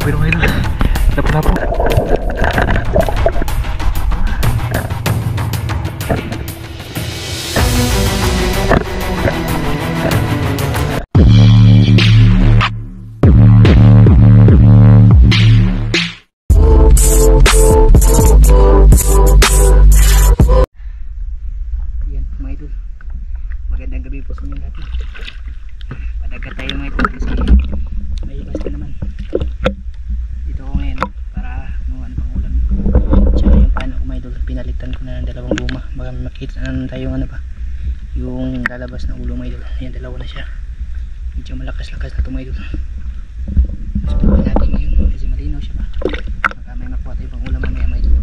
Grabe nung ngayon. Lapo-lapo. Yan mga idol. Magandang gabi po sa inyo natin. Padagat tayo mga idol kasi may basta naman. Dito ako ngayon para mamuha ng pangulam. Tsaka yung paano ko mga idol, pinalitan ko na ng dalawang luma. Baka makita na tayo ano ba, yung lalabas na ulo mga idol. Ayan, dalawa na siya. Medyo malakas-lakas na ito mga idol. Subukan natin ngayon kasi malinaw siya ba. Baka may makuha tayo pang ulam mamaya mga idol.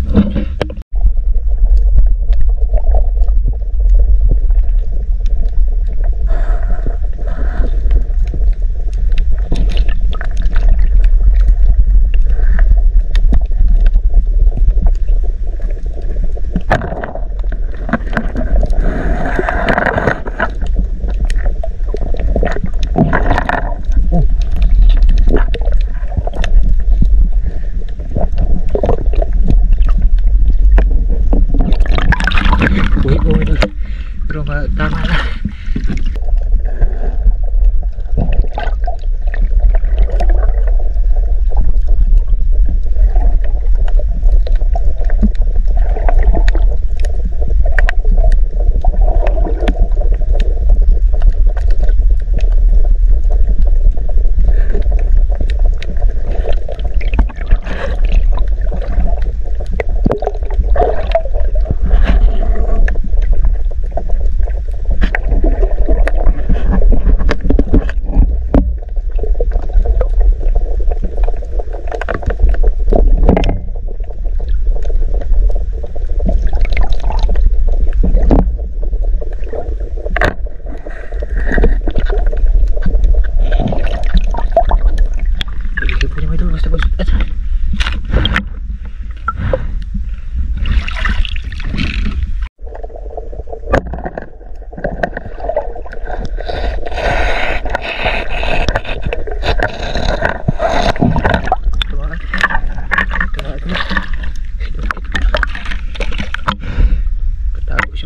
Pero tama na.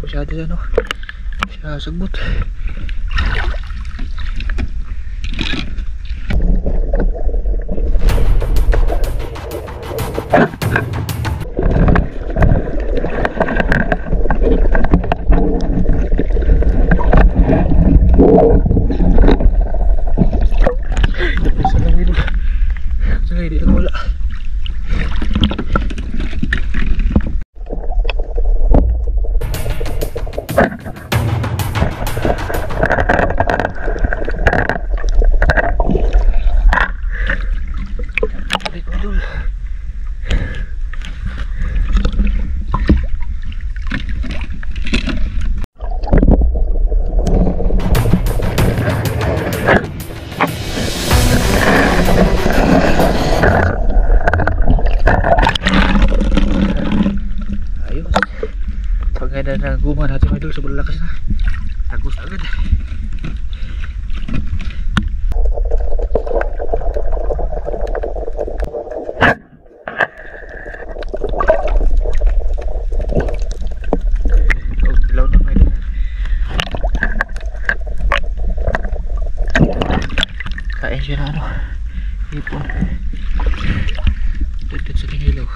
Masyado yan, no? Siya sagbot. Tapos na lang dito. Sige, di na wala. Pagkada na guma natin mga idol, sobrang lakas na. Tagos agad. Oh, dilaw na mga idol. Kain siya na ano, hipon. Dito sa kinilaw.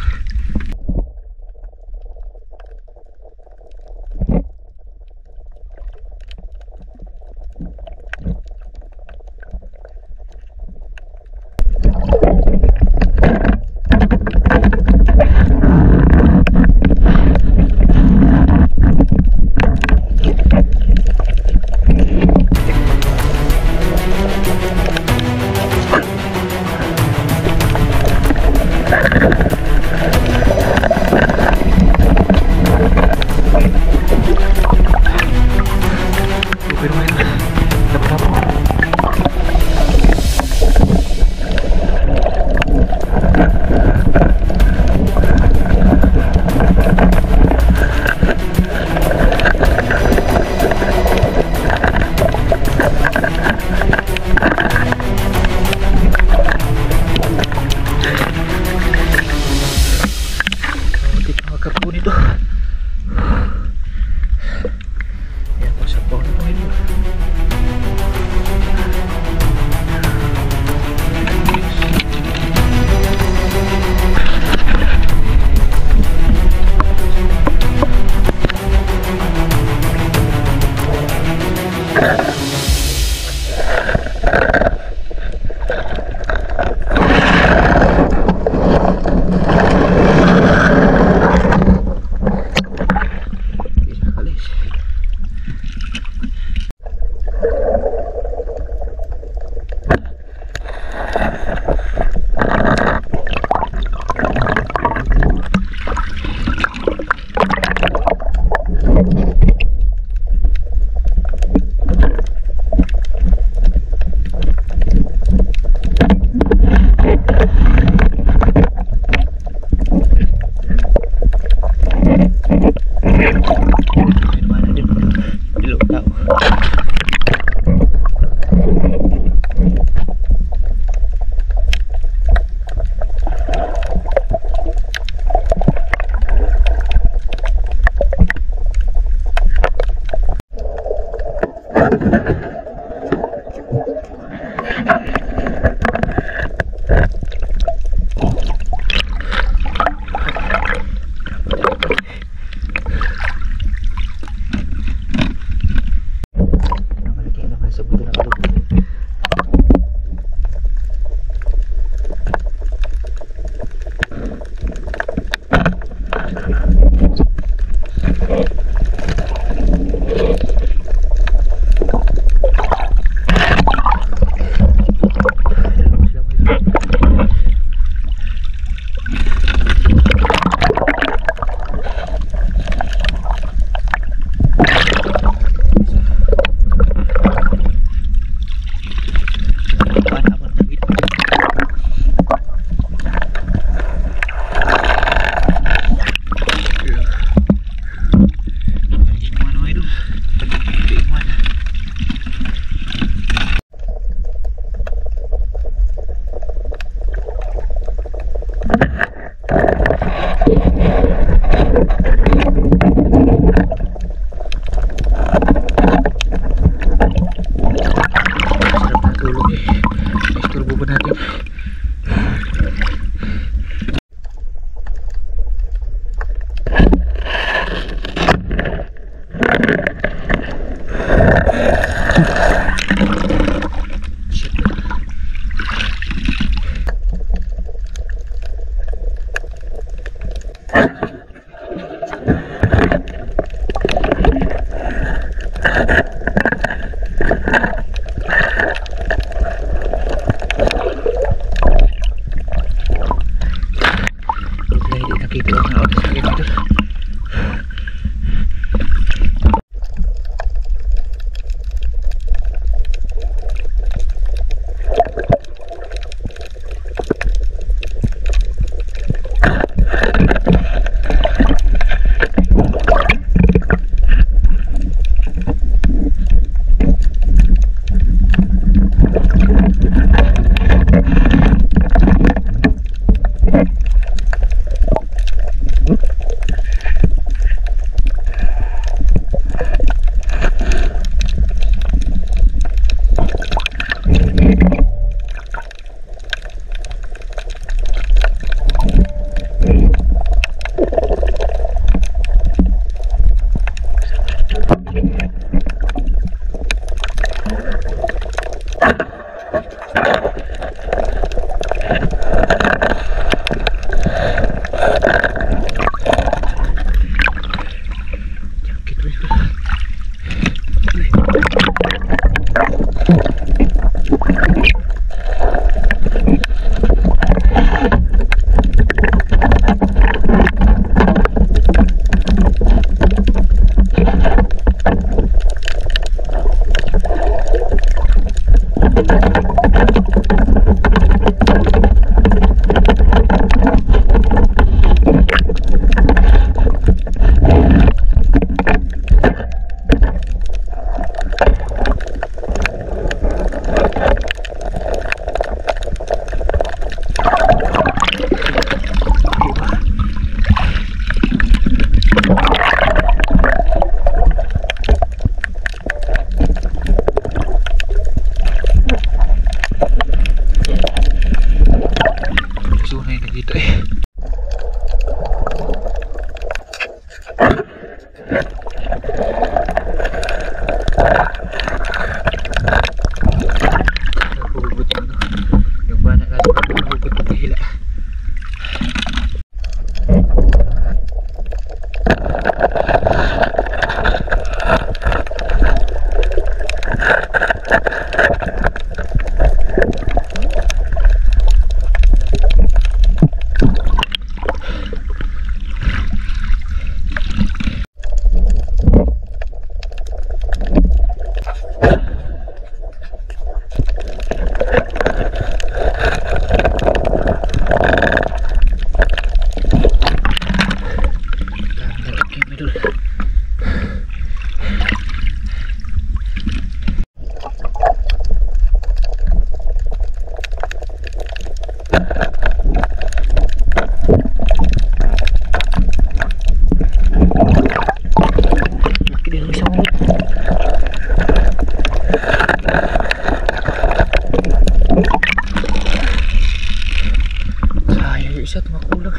siya, tumakulang.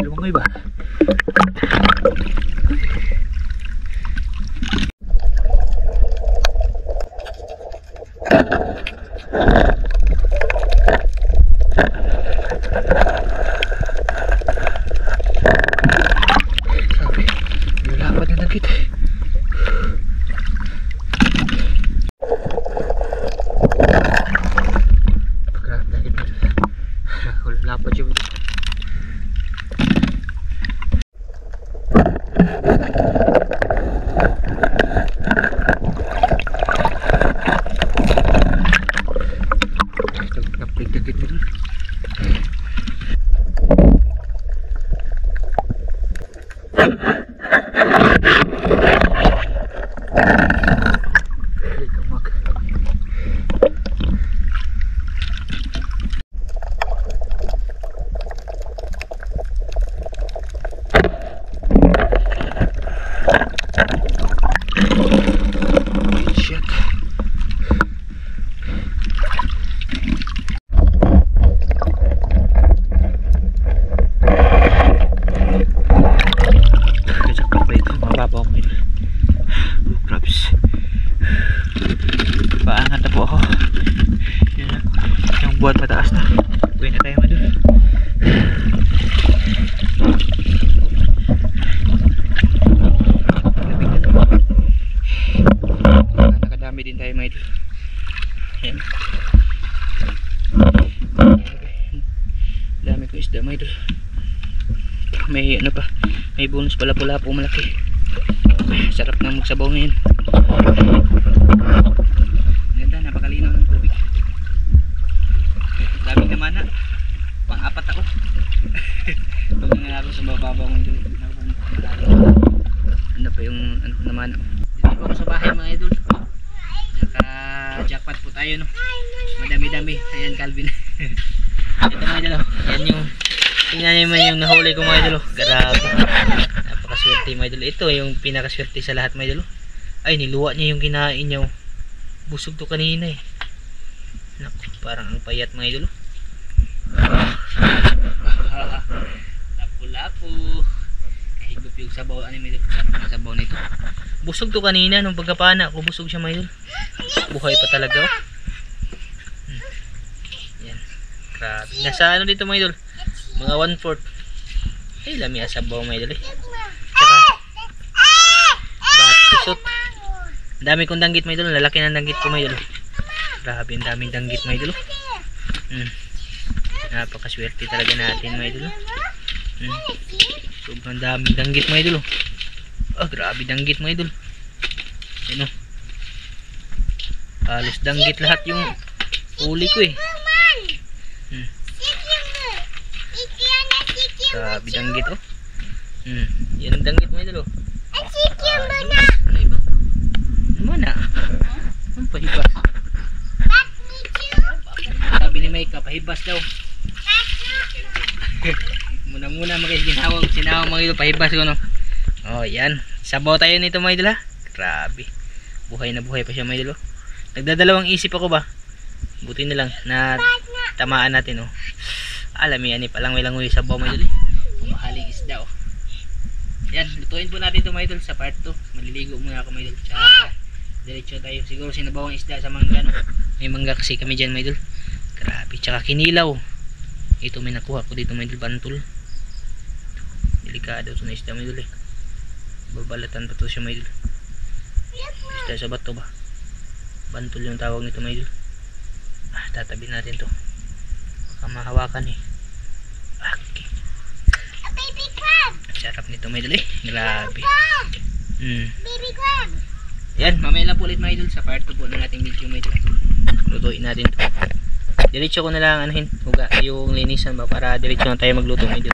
Lumangay ba? Sabi, lalapat na nagkit. Lapad siya. Naplig-dagit mo dun. Shit. Kajakpak ba ito? Mababaw mo ito. Blue crabs. Paangat na po ako. Yan na. Yung buwan mataas na. Uwi na tayo madun. Nakadami din tayo mga idol. Ayan. Dami ko isda mga idol. May ano pa, may bonus pala pula po malaki. Sarap na magsabaw ngayon. Ganda, napakalinaw ng tubig. Daming naman na. Pang-apat ako. Pag nga ako sa mababaw ng idol. Ano pa yung ano naman. Dito po ako sa bahay mga idol. Naka-jackpot po tayo, no? Madami-dami. Ayan, Calvin. Ito mga idol. Yan yung tingnan nyo naman yung nahuli ko mga idol. Grabe. Napakaswerte mga idol. Ito yung pinakaswerte sa lahat mga idol. Ay, niluwa niya yung kinain niya. Busog to kanina eh. Naku, parang ang payat mga idol. Lapu-lapu. Kahigop yung sabaw. Ano mga idol? Sabaw nito. Busog to kanina nung pagkapana ko. Busog siya mga idol. Buhay pa talaga. Yan. Grabe. Nasa ano dito mga idol? Mga 1/4. Ay, lami asabaw mga idol eh. Tsaka batisot. Dami kong danggit mga idol. Lalaki ng danggit ko mga idol. Grabe, ang daming danggit mga idol. Napakaswerte talaga natin mga idol. Sobrang daming danggit mga idol. Grabe danggit mga idol. Ano? Halos danggit lahat yung huli ko eh. Grabe danggit oh. Yan ang danggit mga idol oh. Ano iba? Ano mana? Ano pahibas? Sabi ni Mike, pahibas daw. Muna sinawag mga idol, pahibas ko no. Oh yan, sabaw tayo nito mga idol ha. Grabe, buhay na buhay pa siya mga idol oh. Nagdadalawang isip ako ba, buti na lang na tamaan natin oh. Alam yan eh, palang may langoy sabaw mga idol eh. Mahaling isda oh. Yan, lutuin po natin ito mga idol sa part 2. Maliligo muna ako mga idol. Tsaka diretso tayo, siguro sinabawang isda sa mangga no. May mangga kasi kami dyan mga idol. Grabe, tsaka kinilaw. Ito may nakuha ko dito mga idol, bantul. Delikado ito na isda mga idol eh. Babalatan pa ito siya mga idol. Isda sa bato ba? Bantul yung tawag nito mga idol. Tatabi natin to. Baka mahawakan eh. Okay. Baby crab. Sarap nito mga idol eh. Grabe. Baby crab. Yan, mamaya lang po ulit mga idol sa part 2 po ng ating video mga idol. Lutuin natin to. Diretso ko na lang anuhin, huga yung linisan ba para diretso na tayo magluto mga idol.